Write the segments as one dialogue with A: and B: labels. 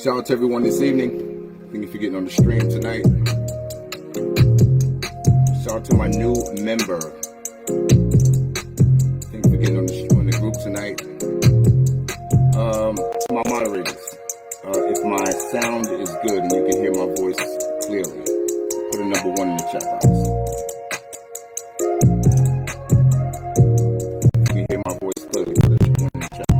A: Shout out to everyone this evening. Thank you for getting on the stream tonight. Shout out to my new member. Thank you for getting on the group tonight. To my moderators, if my sound is good and you can hear my voice clearly, put a number 1 in the chat box. If you can hear my voice clearly, put a 1 in the chat box.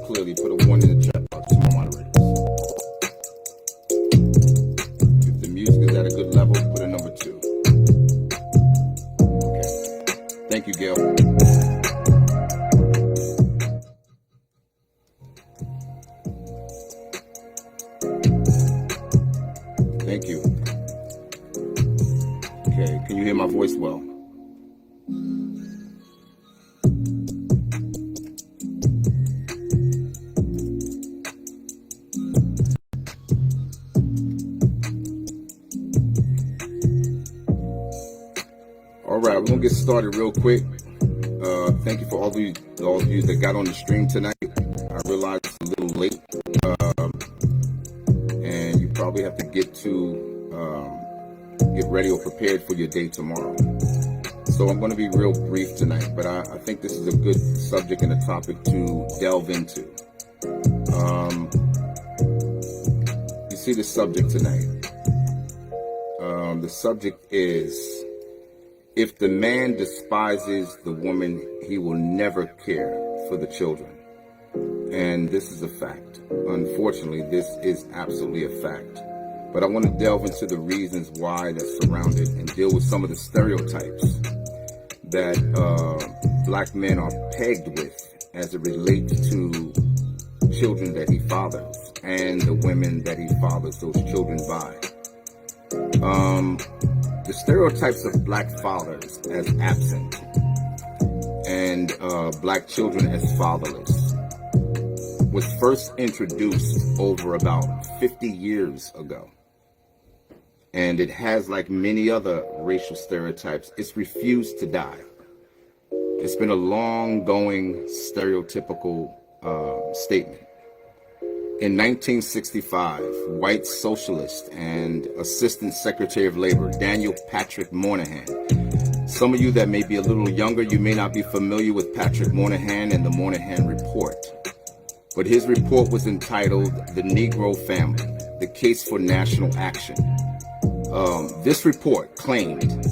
A: Clearly, put a 1 in the chat box to my moderators. If the music is at a good level, put a number 2. Okay. Thank you, Gail. Thank you. Okay, can you hear my voice well? All right, we're gonna get started real quick. Thank you for all of you that got on the stream tonight. I realize it's a little late, and you probably have to get ready or prepared for your day tomorrow. So I'm going to be real brief tonight, but I think this is a good subject and a topic to delve into. You see the subject tonight. The subject is, if the man despises the woman, he will never care for the children. And this is a fact. Unfortunately, this is absolutely a fact. But I want to delve into the reasons why that's surrounded and deal with some of the stereotypes that black men are pegged with as it relates to children that he fathers and the women that he fathers those children by. The stereotypes of black fathers as absent and black children as fatherless was first introduced over about 50 years ago. And it has, like many other racial stereotypes, it's refused to die. It's been a long-going stereotypical statement. In 1965, white socialist and Assistant Secretary of Labor Daniel Patrick Monahan. Some of you that may be a little younger, you may not be familiar with Patrick Monahan and the Monahan Report. But his report was entitled The Negro Family, The Case for National Action. This report claimed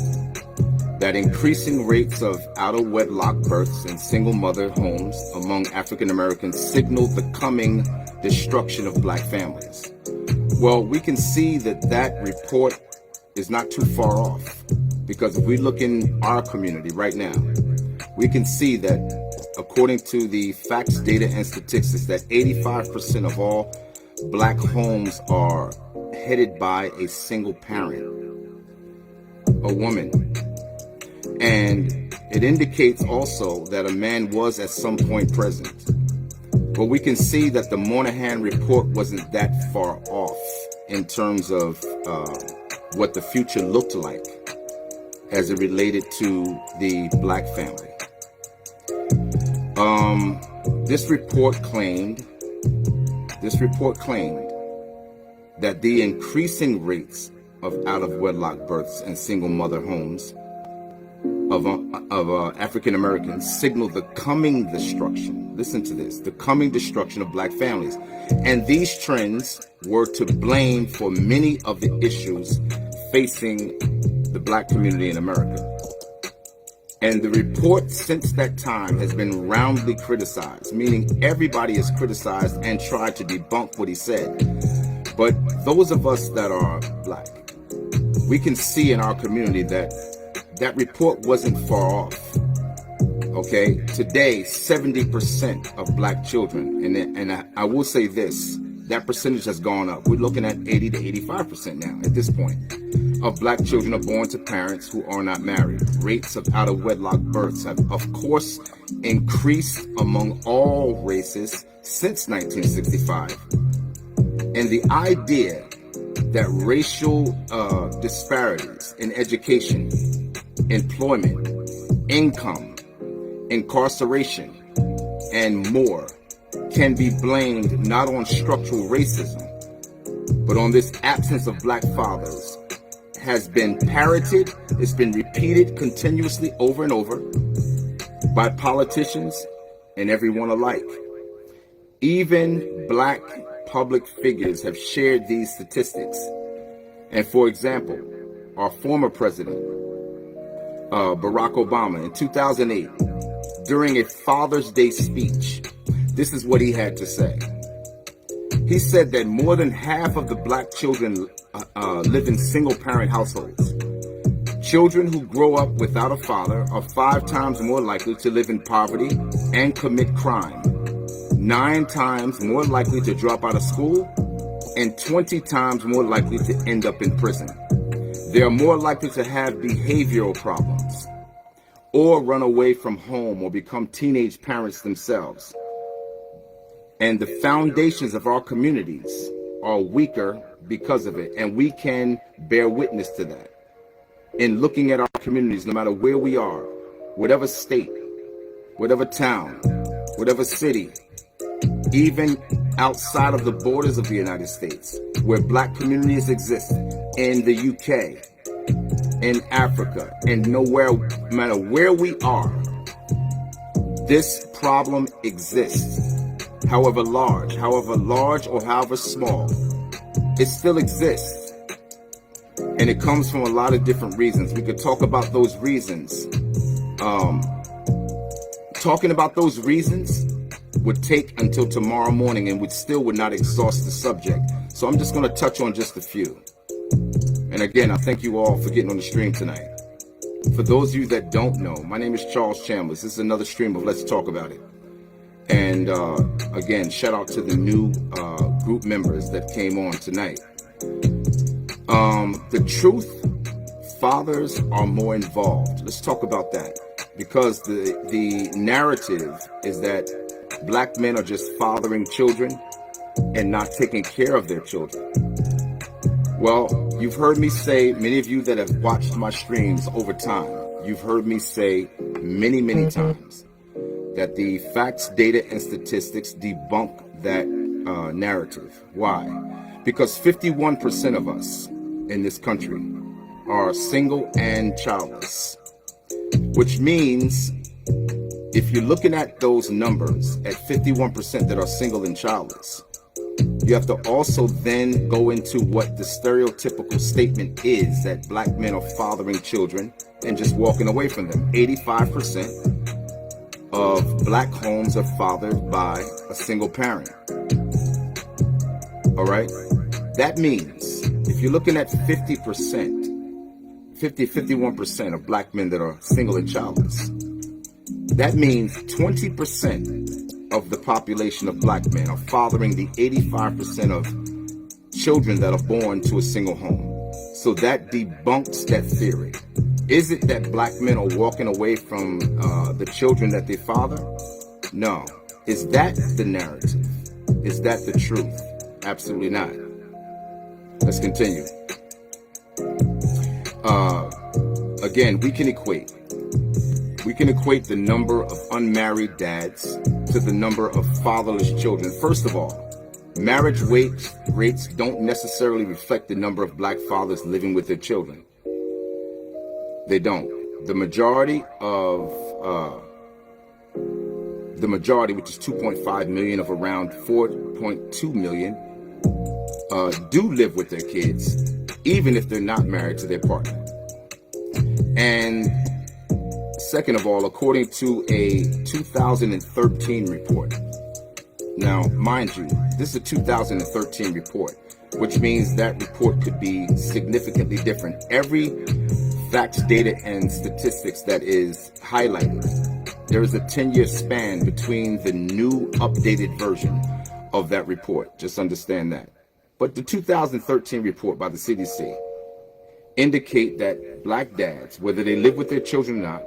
A: that increasing rates of out-of-wedlock births and single-mother homes among African Americans signaled the coming destruction of black families. Well, we can see that report is not too far off, because if we look in our community right now, we can see that according to the facts, data, and statistics, that 85% of all black homes are headed by a single parent, a woman. And it indicates also that a man was at some point present. But we can see that the Monahan Report wasn't that far off in terms of what the future looked like as it related to the black family. This report claimed that the increasing rates of out-of-wedlock births and single-mother homes of African Americans signaled the coming destruction. Listen to this: the coming destruction of black families. And these trends were to blame for many of the issues facing the black community in America. And the report since that time has been roundly criticized, meaning everybody has criticized and tried to debunk what he said. But those of us that are black, we can see in our community that report wasn't far off. Okay, today 70% of black children, and I will say this, that percentage has gone up. We're looking at 80 to 85% now at this point, of black children are born to parents who are not married. Rates of out-of-wedlock births have, of course, increased among all races since 1965. And the idea that racial disparities in education, employment, income, incarceration, and more can be blamed not on structural racism, but on this absence of black fathers has been parroted, it's been repeated continuously over and over by politicians and everyone alike. Even black public figures have shared these statistics. And for example, our former president, Barack Obama, in 2008, during a Father's Day speech, this is what he had to say. He said that more than half of the black children live in single-parent households. Children who grow up without a father are 5 times more likely to live in poverty and commit crime, 9 times more likely to drop out of school, and 20 times more likely to end up in prison. They are more likely to have behavioral problems or run away from home or become teenage parents themselves. And the foundations of our communities are weaker because of it. And we can bear witness to that in looking at our communities, no matter where we are, whatever state, whatever town, whatever city, even outside of the borders of the United States, where black communities exist, in the UK, in Africa, and no matter where we are, this problem exists. However large or however small, it still exists. And it comes from a lot of different reasons. We could talk about those reasons. Talking about those reasons would take until tomorrow morning and would not exhaust the subject. So I'm just going to touch on just a few. And again, I thank you all for getting on the stream tonight. For those of you that don't know, my name is Charles Chambers. This is another stream of Let's Talk About It. And again, shout out to the new group members that came on tonight. The truth, fathers are more involved. Let's talk about that. Because the narrative is that black men are just fathering children and not taking care of their children. Well, you've heard me say, many of you that have watched my streams over time, you've heard me say many, many times that the facts, data, and statistics debunk that narrative. Why? Because 51% of us in this country are single and childless, which means if you're looking at those numbers at 51% that are single and childless, you have to also then go into what the stereotypical statement is, that black men are fathering children and just walking away from them. 85% of black homes are fathered by a single parent. All right? That means if you're looking at 51% of black men that are single and childless, that means 20% of the population of black men are fathering the 85% of children that are born to a single home. So that debunks that theory. Is it that black men are walking away from the children that they father? No. Is that the narrative? Is that the truth? Absolutely not. Let's continue. Again, we can equate the number of unmarried dads to the number of fatherless children. First of all, marriage rates don't necessarily reflect the number of black fathers living with their children. They don't. The majority, which is 2.5 million of around 4.2 million, do live with their kids, even if they're not married to their partner. And second of all, according to a 2013 report. Now, mind you, this is a 2013 report, which means that report could be significantly different. Every facts, data, and statistics that is highlighted, there is a 10-year span between the new updated version of that report. Just understand that. But the 2013 report by the CDC indicate that black dads, whether they live with their children or not,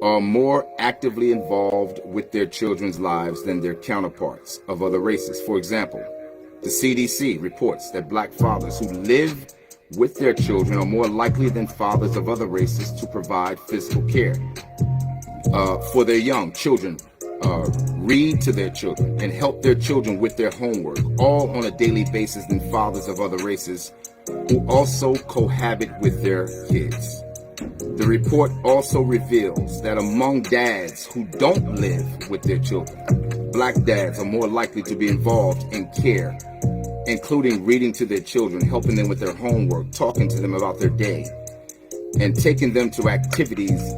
A: are more actively involved with their children's lives than their counterparts of other races. For example, the CDC reports that black fathers who live with their children are more likely than fathers of other races to provide physical care for their young children, read to their children, and help their children with their homework, all on a daily basis than fathers of other races who also cohabit with their kids. The report also reveals that among dads who don't live with their children, black dads are more likely to be involved in care, including reading to their children, helping them with their homework, talking to them about their day, and taking them to activities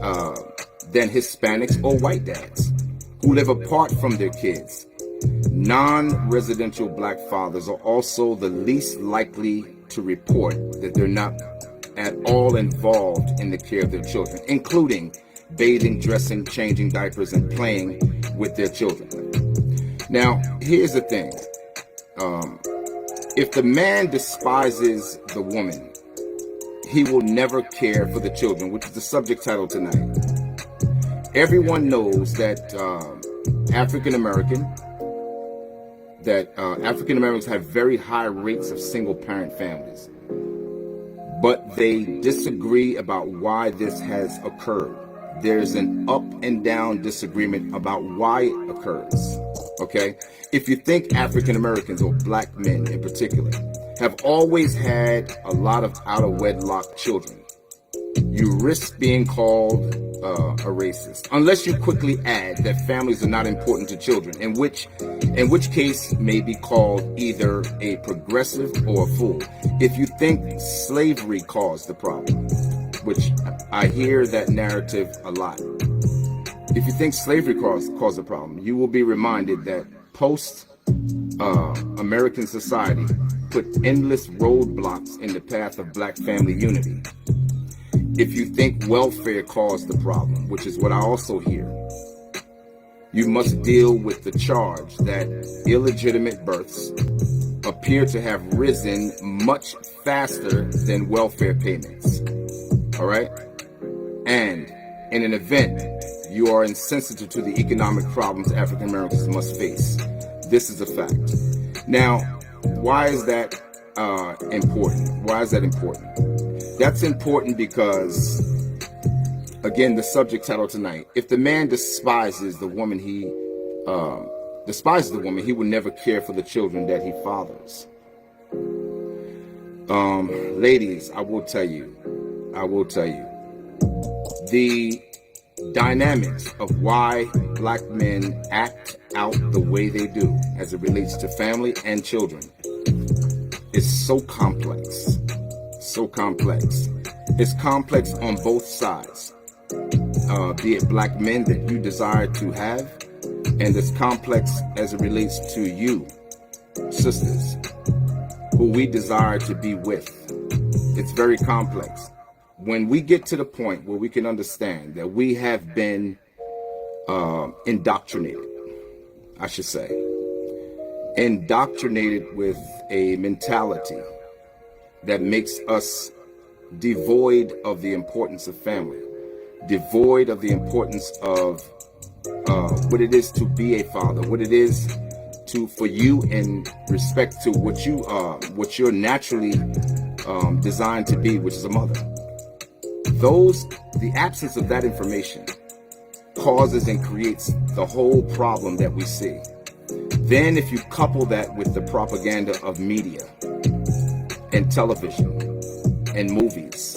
A: than Hispanics or white dads who live apart from their kids. Non-residential black fathers are also the least likely to report that they're not at all involved in the care of their children, including bathing, dressing, changing diapers, and playing with their children. Now, here's the thing. If the man despises the woman, he will never care for the children, which is the subject title tonight. Everyone knows that African Americans have very high rates of single-parent families, but they disagree about why this has occurred. There's an up and down disagreement about why it occurs. Okay? If you think African Americans, or black men in particular, have always had a lot of out-of-wedlock children, you risk being called a racist, unless you quickly add that families are not important to children, in which case may be called either a progressive or a fool. If you think slavery caused the problem, which I hear that narrative a lot, if you think slavery caused the problem, you will be reminded that post-American society put endless roadblocks in the path of black family unity. If you think welfare caused the problem, which is what I also hear, you must deal with the charge that illegitimate births appear to have risen much faster than welfare payments. All right? And in an event, you are insensitive to the economic problems African Americans must face. This is a fact. Now, why is that important? Why is that important? That's important because, again, the subject title tonight, if the man despises the woman, he will never care for the children that he fathers. Ladies, I will tell you, the dynamics of why black men act out the way they do as it relates to family and children is so complex. It's complex on both sides, be it black men that you desire to have, and it's complex as it relates to you, sisters, who we desire to be with. It's very complex. When we get to the point where we can understand that we have been indoctrinated with a mentality that makes us devoid of the importance of family, devoid of the importance of what it is to be a father, what it is for you in respect to what you're naturally designed to be, which is a mother. The absence of that information causes and creates the whole problem that we see. Then if you couple that with the propaganda of media and television and movies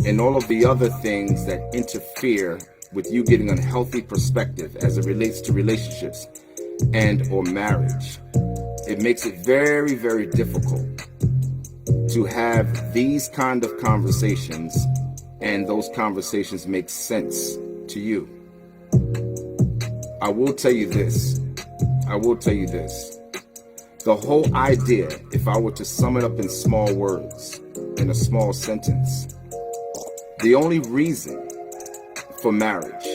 A: and all of the other things that interfere with you getting a healthy perspective as it relates to relationships and or marriage, it makes it very, very difficult to have these kind of conversations, and those conversations make sense to you. I will tell you this. The whole idea, if I were to sum it up in small words, in a small sentence, the only reason for marriage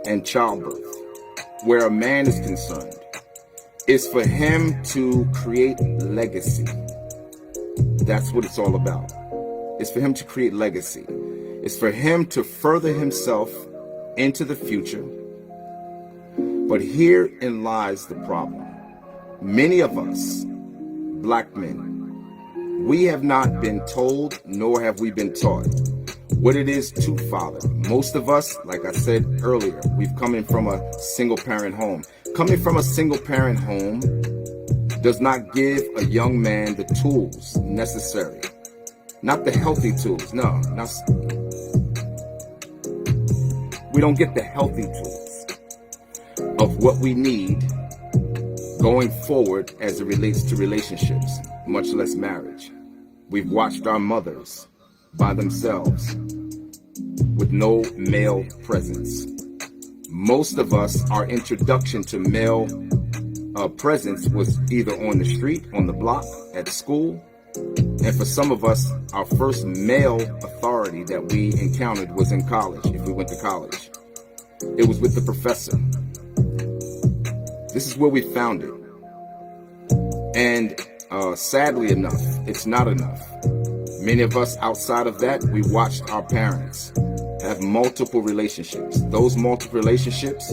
A: and childbirth, where a man is concerned, is for him to create legacy. That's what it's all about. It's for him to create legacy. It's for him to further himself into the future. But herein lies the problem. Many of us, black men, we have not been told, nor have we been taught what it is to father. Most of us, like I said earlier, we've come in from a single parent home. Coming from a single parent home does not give a young man the tools necessary. Not the healthy tools, no. We don't get the healthy tools of what we need going forward as it relates to relationships, much less marriage. We've watched our mothers by themselves with no male presence. Most of us, our introduction to male presence was either on the street, on the block, at school, and for some of us, our first male authority that we encountered was in college, if we went to college. It was with the professor. This is where we found it. And sadly enough, it's not enough. Many of us outside of that, we watched our parents have multiple relationships. Those multiple relationships,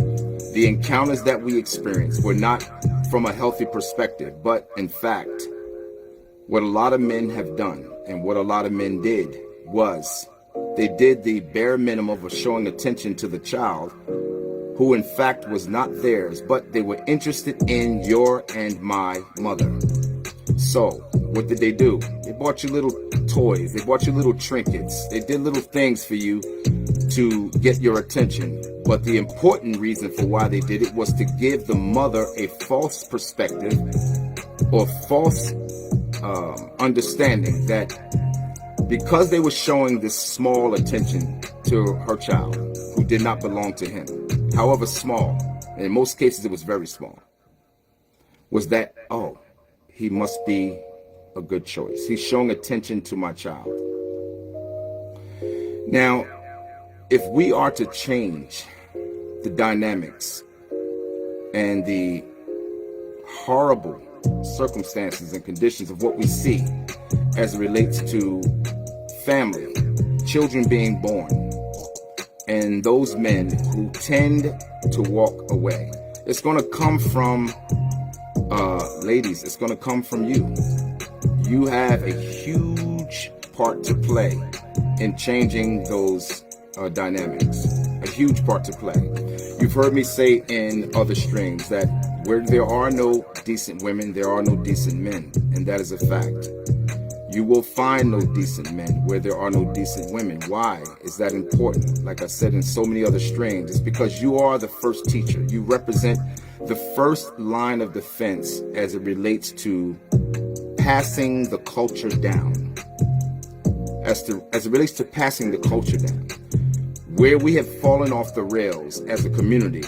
A: the encounters that we experienced were not from a healthy perspective, but in fact, what a lot of men have done and what a lot of men did was they did the bare minimum of showing attention to the child who in fact was not theirs, but they were interested in your and my mother. So what did they do? They bought you little toys, they bought you little trinkets, they did little things for you to get your attention. But the important reason for why they did it was to give the mother a false perspective or false understanding that because they were showing this small attention to her child who did not belong to him, however small, and in most cases it was very small, was that, oh, he must be a good choice. He's showing attention to my child. Now, if we are to change the dynamics and the horrible circumstances and conditions of what we see as it relates to family, children being born, and those men who tend to walk away, it's going to come from ladies, it's going to come from you. You have a huge part to play in changing those dynamics, a huge part to play. You've heard me say in other streams that where there are no decent women, there are no decent men, and that is a fact. You will find no decent men where there are no decent women. Why is that important? Like I said in so many other streams, it's because you are the first teacher. You represent the first line of defense as it relates to passing the culture down. As it relates to passing the culture down. Where we have fallen off the rails as a community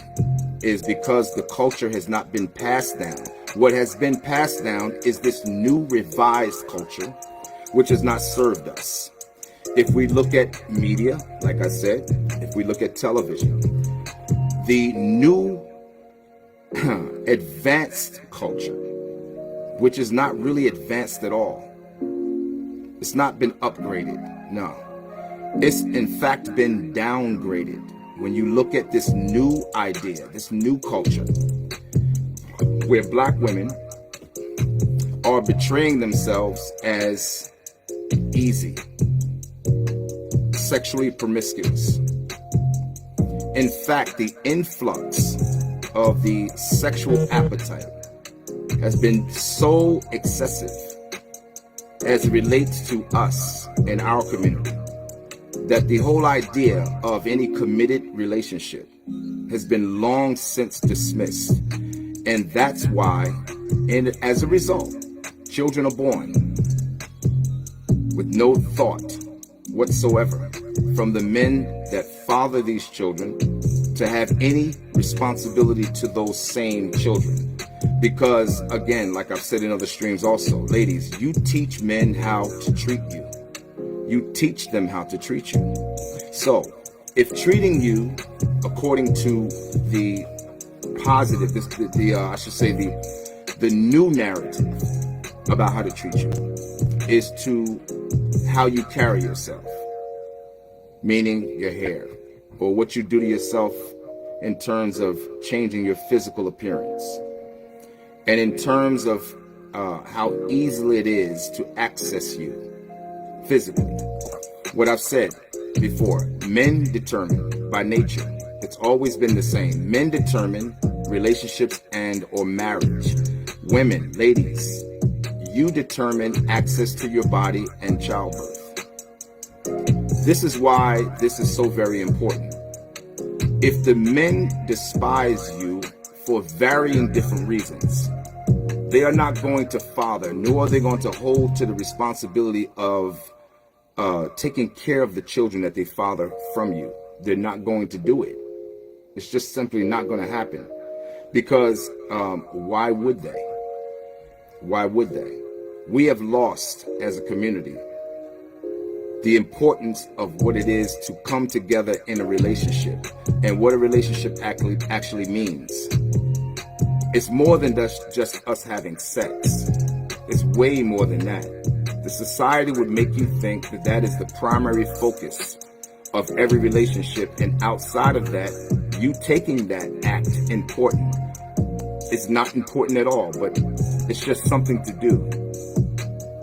A: is because the culture has not been passed down. What has been passed down is this new revised culture, which has not served us. If we look at media, like I said, if we look at television, the new advanced culture, which is not really advanced at all, it's not been upgraded, no. It's in fact been downgraded. When you look at this new idea, this new culture, where black women are betraying themselves as easy, sexually promiscuous. In fact, the influx of the sexual appetite has been so excessive as it relates to us in our community that the whole idea of any committed relationship has been long since dismissed. And that's why, and as a result, children are born with no thought whatsoever from the men that father these children to have any responsibility to those same children. Because again, like I've said in other streams also, ladies, you teach men how to treat you. You teach them how to treat you. So if treating you according to the positive, I should say the new narrative about how to treat you is to how you carry yourself, meaning your hair, or what you do to yourself in terms of changing your physical appearance, and in terms of how easily it is to access you physically. What I've said before, men determine by nature, it's always been the same. Men determine relationships and or marriage. Women, ladies, you determine access to your body and childbirth. This is why this is so very important. If the men despise you for varying different reasons, they are not going to father, nor are they going to hold to the responsibility of taking care of the children that they father from you. They're not going to do it. It's just simply not going to happen. Because why would they? Why would they? We have lost as a community the importance of what it is to come together in a relationship and what a relationship actually means. It's more than just us having sex. It's way more than that. The society would make you think that that is the primary focus of every relationship, and outside of that, you taking that act important. It's not important at all, but it's just something to do.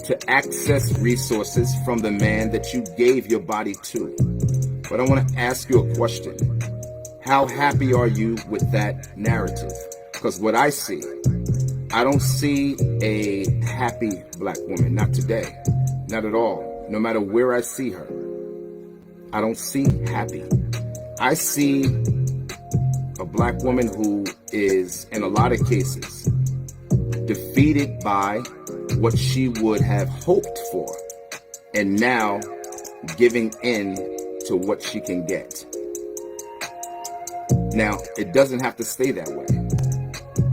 A: To access resources from the man that you gave your body to. But I want to ask you a question. How happy are you with that narrative? Because what I see, I don't see a happy black woman. Not today. Not at all. No matter where I see her, I don't see happy. I see a black woman who is, in a lot of cases, defeated by what she would have hoped for, and now giving in to what she can get. Now, it doesn't have to stay that way.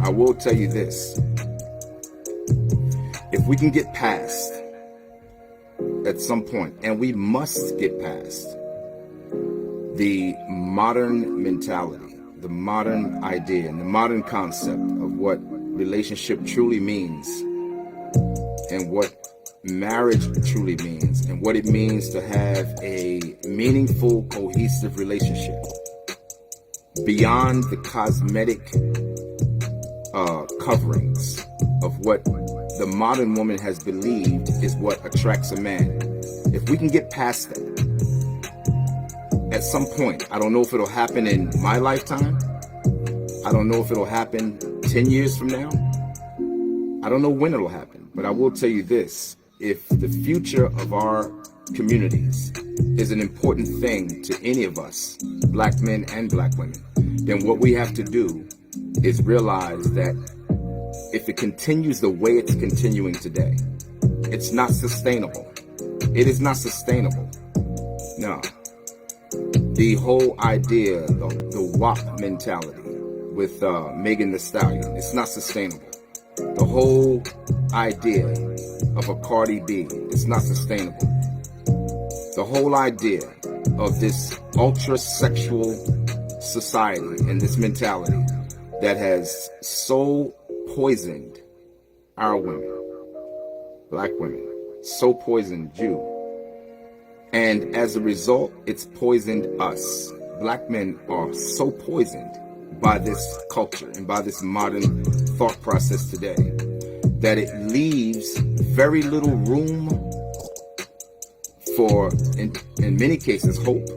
A: I will tell you this. If we can get past, at some point, and we must get past, the modern mentality, the modern idea, and the modern concept of what relationship truly means, and what marriage truly means, and what it means to have a meaningful, cohesive relationship beyond the cosmetic coverings of what the modern woman has believed is what attracts a man. If we can get past that, at some point, I don't know if it'll happen in my lifetime, I don't know if it'll happen 10 years from now, I don't know when it'll happen, but I will tell you this. If the future of our communities is an important thing to any of us, black men and black women, then what we have to do is realize that if it continues the way it's continuing today, it's not sustainable. It is not sustainable. No. The whole idea, the WAP mentality with Megan Thee Stallion, it's not sustainable. The whole idea of a Cardi B, it's not sustainable. The whole idea of this ultra-sexual society and this mentality that has so poisoned our women, black women, so poisoned you. And as a result, it's poisoned us. Black men are so poisoned by this culture and by this modern thought process today that it leaves very little room for, in many cases, hope.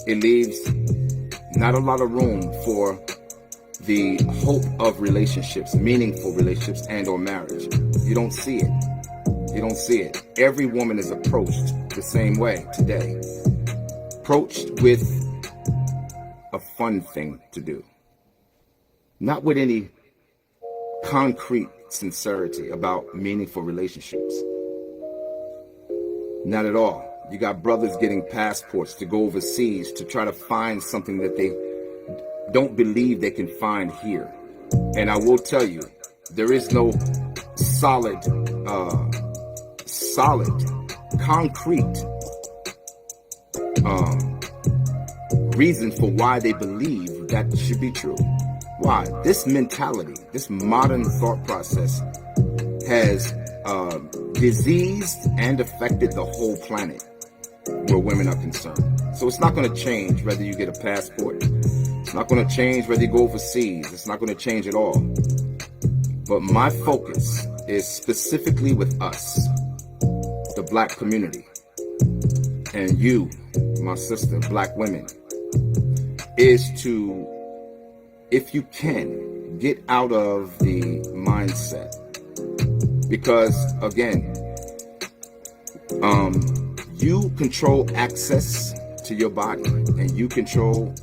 A: It leaves not a lot of room for the hope of relationships, meaningful relationships and or marriage. You don't see it. You don't see it. Every woman is approached the same way today. Approached with a fun thing to do. Not with any concrete sincerity about meaningful relationships. Not at all. You got brothers getting passports to go overseas to try to find something that they don't believe they can find here. And I will tell you, there is no solid, concrete reason for why they believe that should be true. Why? This mentality, this modern thought process has diseased and affected the whole planet where women are concerned. So it's not going to change whether you get a passport. It's not going to change whether you go overseas. It's not going to change at all. But my focus is specifically with us, the black community, and you, my sister, black women, is to, if you can, get out of the mindset. Because, again, you control access to your body, and you control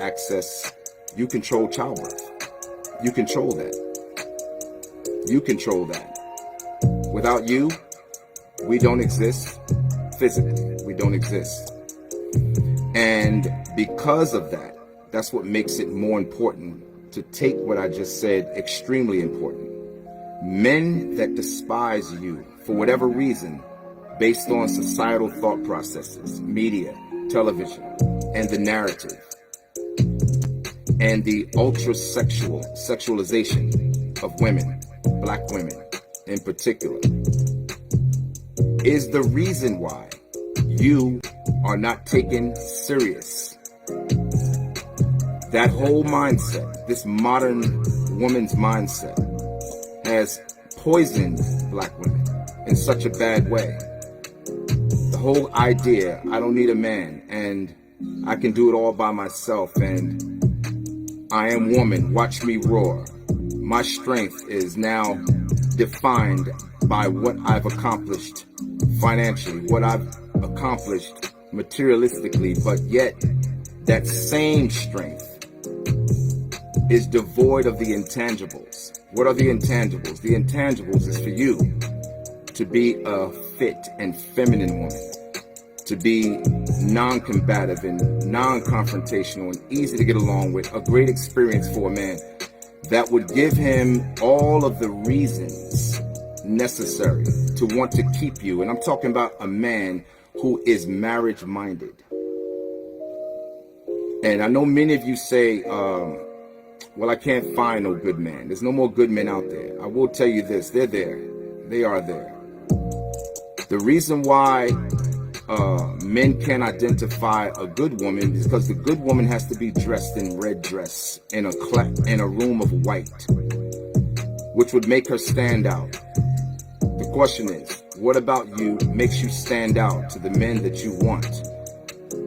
A: access, you control childbirth. You control that. You control that. Without you, we don't exist physically. We don't exist. And because of that, that's what makes it more important to take what I just said extremely important. Men that despise you for whatever reason, based on societal thought processes, media, television, and the narrative, and the sexualization of women, black women in particular, is the reason why you are not taken serious. That whole mindset, this modern woman's mindset, has poisoned black women in such a bad way. The whole idea, I don't need a man, and I can do it all by myself, and I am woman, watch me roar. My strength is now defined by what I've accomplished financially, what I've accomplished materialistically, but yet that same strength is devoid of the intangibles. What are the intangibles? The intangibles is for you to be a fit and feminine woman, to be non-combative and non-confrontational and easy to get along with, a great experience for a man that would give him all of the reasons necessary to want to keep you. And I'm talking about a man who is marriage-minded. And I know many of you say, well, I can't find no good man. There's no more good men out there. I will tell you this, they're there. They are there. The reason why men can't identify a good woman is because the good woman has to be dressed in red dress in a room of white, which would make her stand out. The question is, what about you makes you stand out to the men that you want?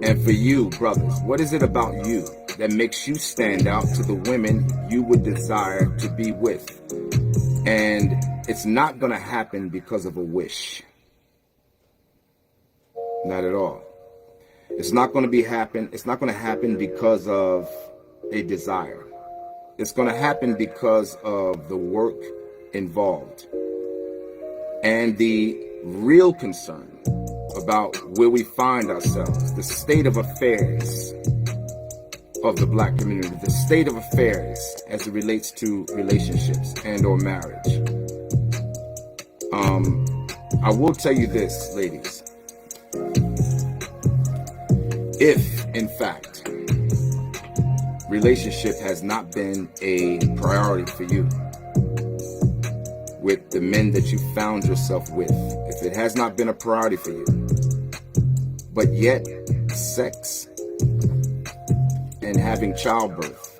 A: And for you, brothers, what is it about you that makes you stand out to the women you would desire to be with? And it's not going to happen because of a wish. Not at all. It's not going to happen because of a desire. It's going to happen because of the work involved. And the real concern about where we find ourselves, the state of affairs of the black community, the state of affairs as it relates to relationships and or marriage. I will tell you this, ladies. If, in fact, relationship has not been a priority for you with the men that you found yourself with, if it has not been a priority for you, but yet sex and having childbirth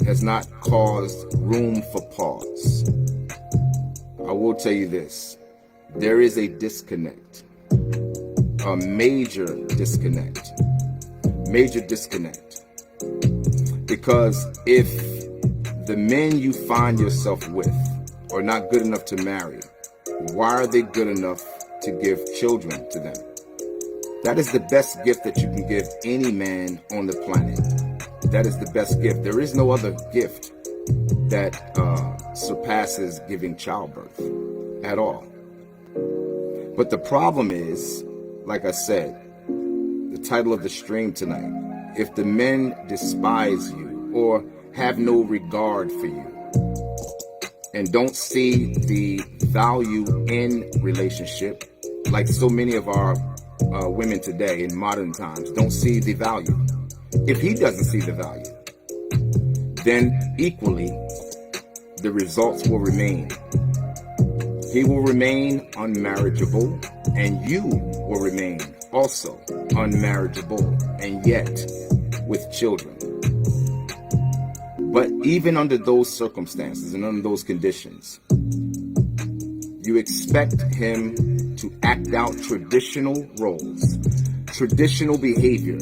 A: has not caused room for pause, I will tell you this, there is a disconnect. A major disconnect. Because if the men you find yourself with are not good enough to marry, why are they good enough to give children to them? That is the best gift that you can give any man on the planet. That is the best gift. There is no other gift that surpasses giving childbirth at all. But the problem is, like I said, the title of the stream tonight, if the men despise you or have no regard for you and don't see the value in relationship, like so many of our women today in modern times don't see the value. If he doesn't see the value, then equally the results will remain. He will remain unmarriageable, and you will remain also unmarriageable, and yet with children. But even under those circumstances and under those conditions, you expect him to act out traditional roles, traditional behavior,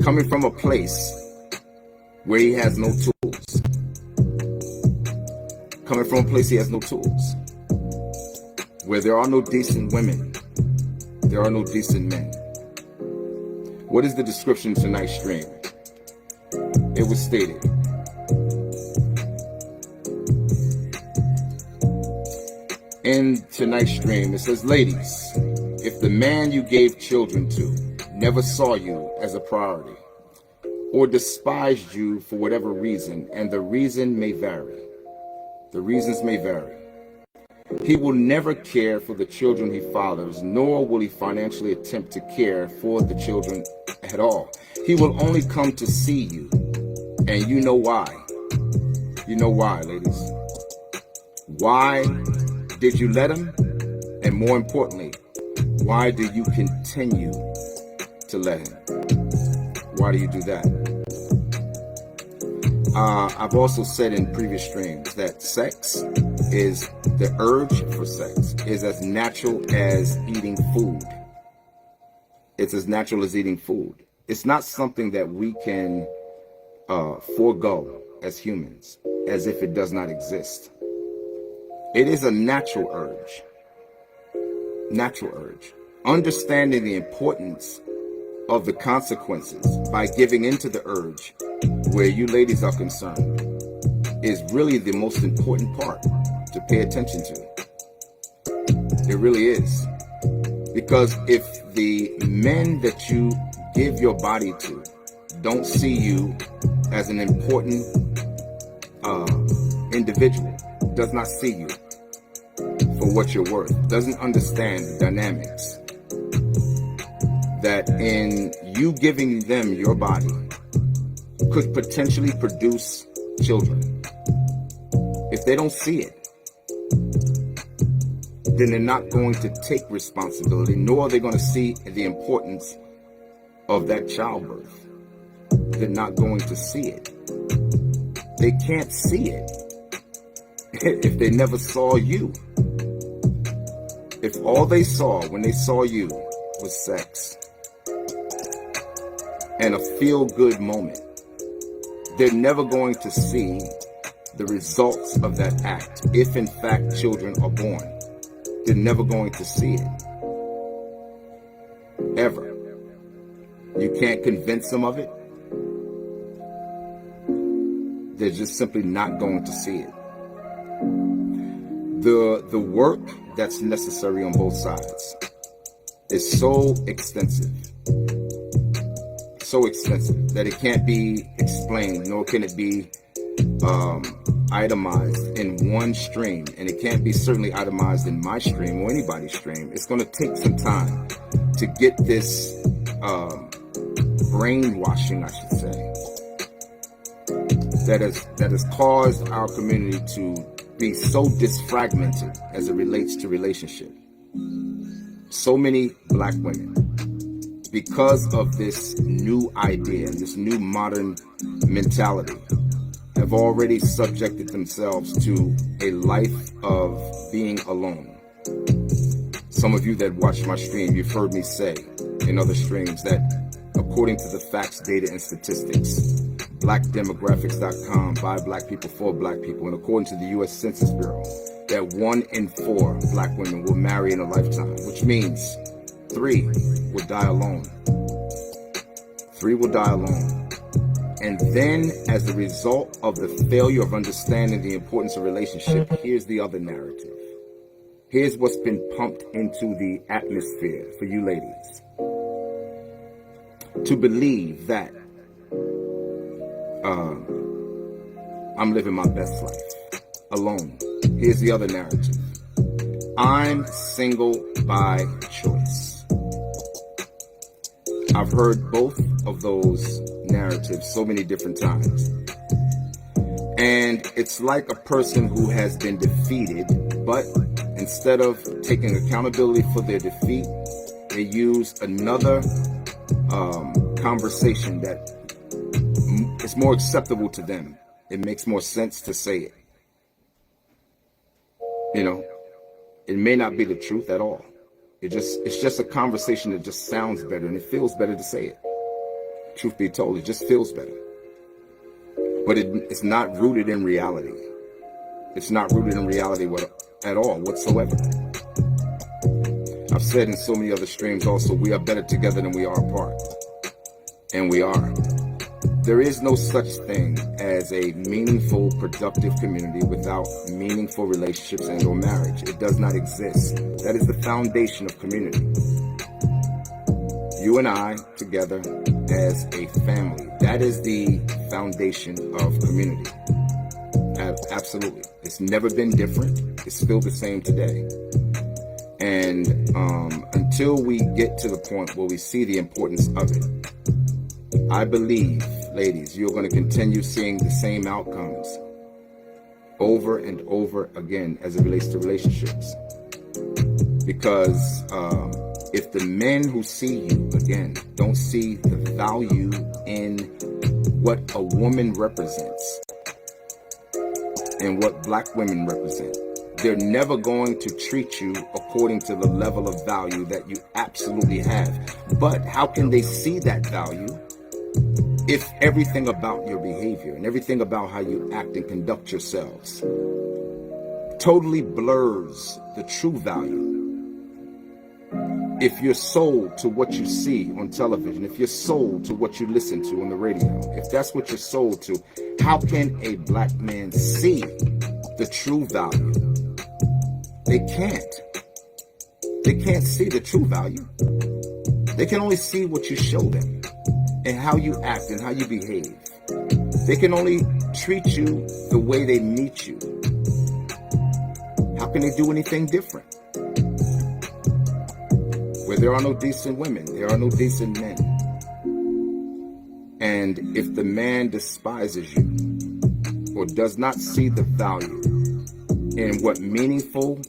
A: coming from a place where he has no tools. Coming from a place he has no tools. Where there are no decent women, there are no decent men. What is the description of tonight's stream? It was stated, in tonight's stream, it says, ladies, if the man you gave children to never saw you as a priority, or despised you for whatever reason, and the reason may vary, the reasons may vary, he will never care for the children he fathers, nor will he financially attempt to care for the children at all. He will only come to see you, and you know why. You know why, ladies. Why did you let him? And more importantly, why do you continue to let him? Why do you do that? I've also said in previous streams that sex is, the urge for sex is as natural as eating food. It's as natural as eating food. It's not something that we can forego as humans, as if it does not exist. It is a natural urge. Natural urge. Understanding the importance of the consequences by giving into the urge, where you ladies are concerned, is really the most important part to pay attention to. It really is. Because if the men that you give your body to don't see you as an important individual, does not see you for what you're worth, doesn't understand the dynamics, that in you giving them your body could potentially produce children. If they don't see it, then they're not going to take responsibility, nor are they going to see the importance of that childbirth. They're not going to see it. They can't see it if they never saw you. If all they saw when they saw you was sex and a feel-good moment, they're never going to see the results of that act. If in fact children are born, they're never going to see it. Ever. You can't convince them of it. They're just simply not going to see it. The work that's necessary on both sides is so extensive that it can't be explained, nor can it be itemized in one stream, and it can't be certainly itemized in my stream or anybody's stream. It's going to take some time to get this brainwashing, I should say, that has caused our community to be so disfragmented as it relates to relationship. So many black women, because of this new idea, this new modern mentality, have already subjected themselves to a life of being alone. Some of you that watch my stream, you've heard me say in other streams that according to the facts, data, and statistics, blackdemographics.com, by black people, for black people, and according to the U.S. Census Bureau, that 1 in 4 black women will marry in a lifetime, which means 3 will die alone. 3 will die alone. And then, as a result of the failure of understanding the importance of relationship, here's the other narrative. Here's what's been pumped into the atmosphere for you ladies. To believe that I'm living my best life alone. Here's the other narrative. I'm single by choice. I've heard both of those narratives so many different times. And it's like a person who has been defeated, but instead of taking accountability for their defeat, they use another conversation that is more acceptable to them. It makes more sense to say it. You know, it may not be the truth at all. It's just a conversation that just sounds better, and it feels better to say it. Truth be told, it just feels better. But it's not rooted in reality. It's not rooted in reality at all, whatsoever. I've said in so many other streams also, we are better together than we are apart. And we are. There is no such thing as a meaningful, productive community without meaningful relationships and or marriage. It does not exist. That is the foundation of community. You and I together as a family. That is the foundation of community. Absolutely. It's never been different. It's still the same today. And until we get to the point where we see the importance of it, I believe, ladies, you're going to continue seeing the same outcomes over and over again as it relates to relationships. Because if the men who see you, again, don't see the value in what a woman represents and what black women represent, they're never going to treat you according to the level of value that you absolutely have. But how can they see that value if everything about your behavior and everything about how you act and conduct yourselves totally blurs the true value? If you're sold to what you see on television, if you're sold to what you listen to on the radio, if that's what you're sold to, how can a black man see the true value? They can't. They can't see the true value. They can only see what you show them and how you act and how you behave. They can only treat you the way they meet you. How can they do anything different? Where there are no decent women, there are no decent men. And if the man despises you or does not see the value in what meaningful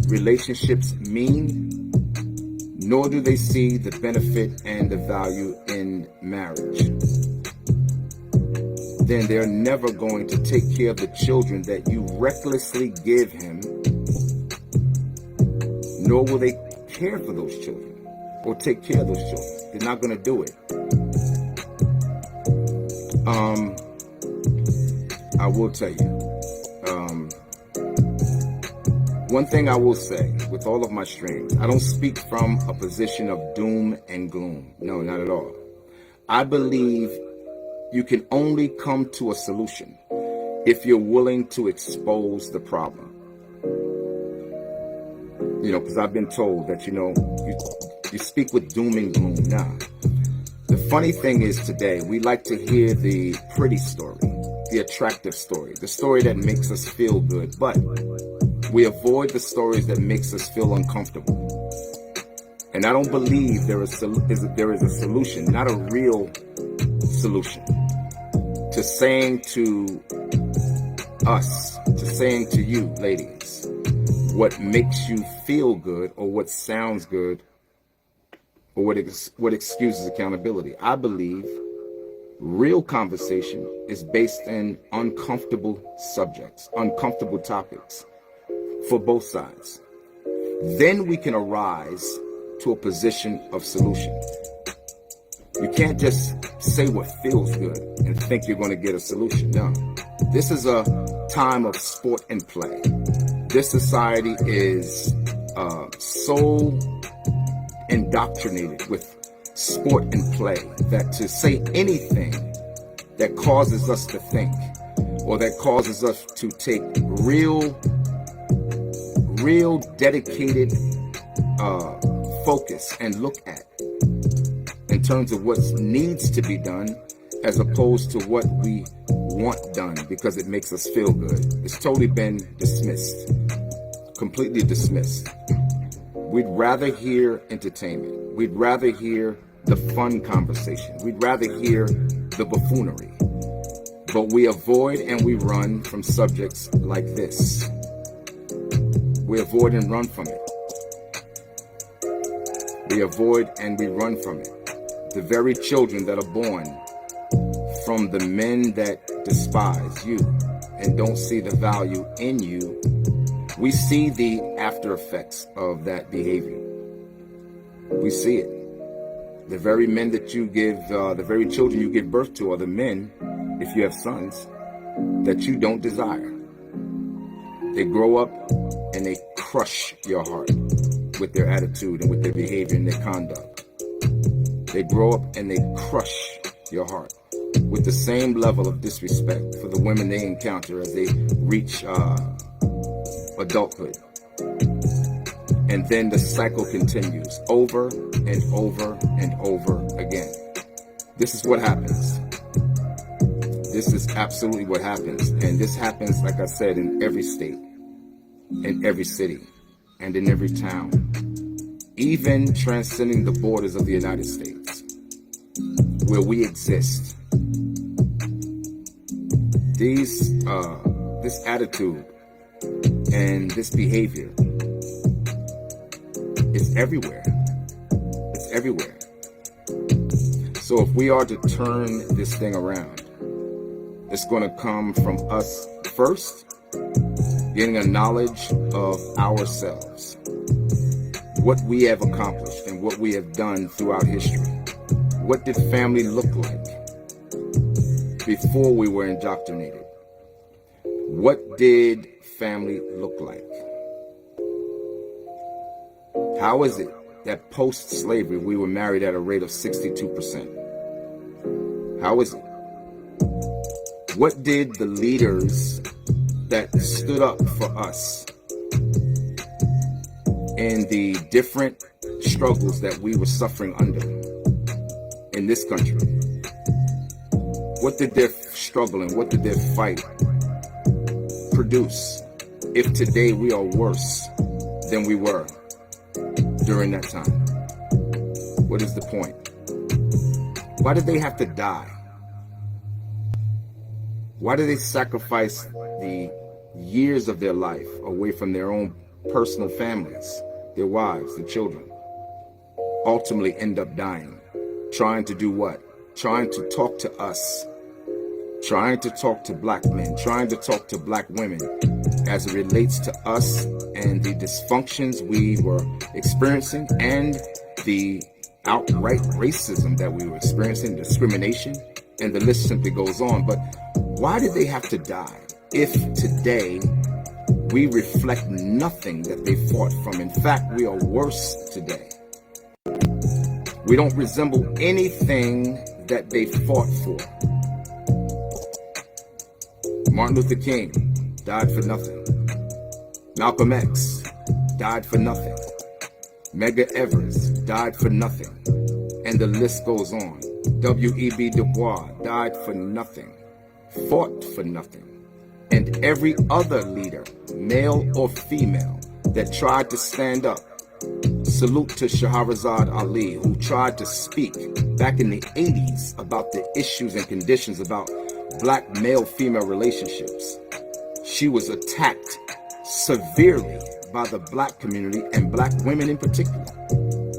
A: relationships mean, nor do they see the benefit and the value in marriage, then they're never going to take care of the children that you recklessly give him, nor will they care for those children or take care of those children. They're not going to do it. I will tell you, one thing I will say with all of my streams, I don't speak from a position of doom and gloom. No, not at all. I believe you can only come to a solution if you're willing to expose the problem. You know, because I've been told that, you speak with doom and gloom. Nah. The funny thing is today, we like to hear the pretty story, the attractive story, the story that makes us feel good, but we avoid the stories that makes us feel uncomfortable. And I don't believe there is a solution, not a real solution, to saying to us, to saying to you, ladies, what makes you feel good or what sounds good or what excuses accountability. I believe real conversation is based in uncomfortable subjects, uncomfortable topics for both sides. Then we can arise to a position of solution. You can't just say what feels good and think you're going to get a solution. No. This is a time of sport and play. This society is so indoctrinated with sport and play that to say anything that causes us to think or that causes us to take real dedicated focus and look at in terms of what needs to be done as opposed to what we want done because it makes us feel good. It's totally been dismissed, completely dismissed. We'd rather hear entertainment. We'd rather hear the fun conversation. We'd rather hear the buffoonery. But we avoid and we run from subjects like this. We avoid and run from it. We avoid and we run from it. The very children that are born from the men that despise you and don't see the value in you, we see the after effects of that behavior. We see it. The very men that you give, the very children you give birth to are the men, if you have sons, that you don't desire. They grow up and they crush your heart with their attitude and with their behavior and their conduct. They grow up and they crush your heart with the same level of disrespect for the women they encounter as they reach adulthood. And then the cycle continues over and over and over again. This is what happens. This is absolutely what happens. And this happens, like I said, in every state, in every city, and in every town, even transcending the borders of the United States, where we exist. This attitude and this behavior is everywhere. It's everywhere. So if we are to turn this thing around, it's going to come from us first, getting a knowledge of ourselves, what we have accomplished and what we have done throughout history. What did family look like before we were indoctrinated? What did family look like? How is it that post-slavery we were married at a rate of 62%? How is it? What did the leaders that stood up for us in the different struggles that we were suffering under in this country, what did their struggle and what did their fight produce if today we are worse than we were during that time? What is the point? Why did they have to die? Why did they sacrifice the years of their life away from their own personal families, their wives, their children, ultimately end up dying? Trying to do what? Trying to talk to us, trying to talk to black men, trying to talk to black women as it relates to us and the dysfunctions we were experiencing and the outright racism that we were experiencing, discrimination, and the list simply goes on. But why did they have to die if today we reflect nothing that they fought from? In fact, we are worse today. We don't resemble anything that they fought for. Martin Luther King died for nothing. Malcolm X died for nothing. Medgar Evers died for nothing. And the list goes on. W.E.B. Du Bois died for nothing, fought for nothing. And every other leader, male or female, that tried to stand up. Salute to Shahrazad Ali, who tried to speak back in the 80s about the issues and conditions about black male-female relationships. She was attacked severely by the black community and black women in particular.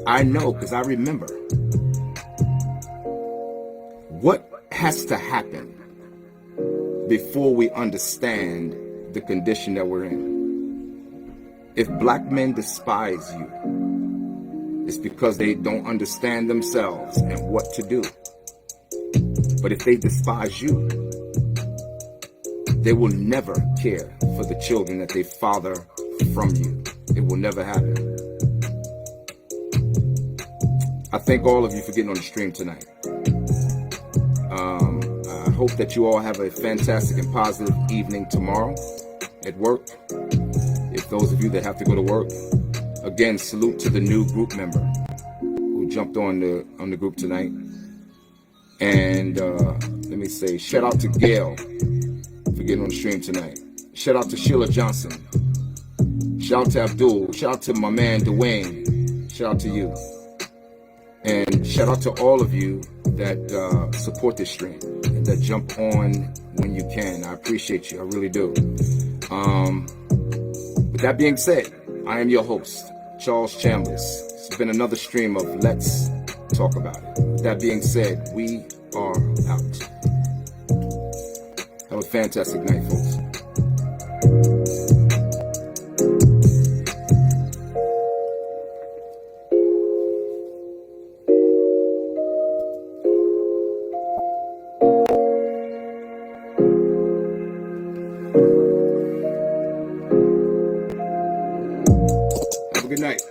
A: I know because I remember. What has to happen before we understand the condition that we're in? If black men despise you, it's because they don't understand themselves and what to do. But if they despise you, they will never care for the children that they father from you. It will never happen. I thank all of you for getting on the stream tonight. I hope that you all have a fantastic and positive evening tomorrow at work. If those of you that have to go to work, again, salute to the new group member who jumped on the group tonight. And let me say, shout out to Gail for getting on the stream tonight. Shout out to Sheila Johnson. Shout out to Abdul. Shout out to my man Dwayne. Shout out to you. And shout out to all of you that support this stream and that jump on when you can. I appreciate you. I really do. With that being said, I am your host, Charles Chambers. It's been another stream of Let's Talk About It. With that being said, we are out. Have a fantastic night, folks. Have a good night.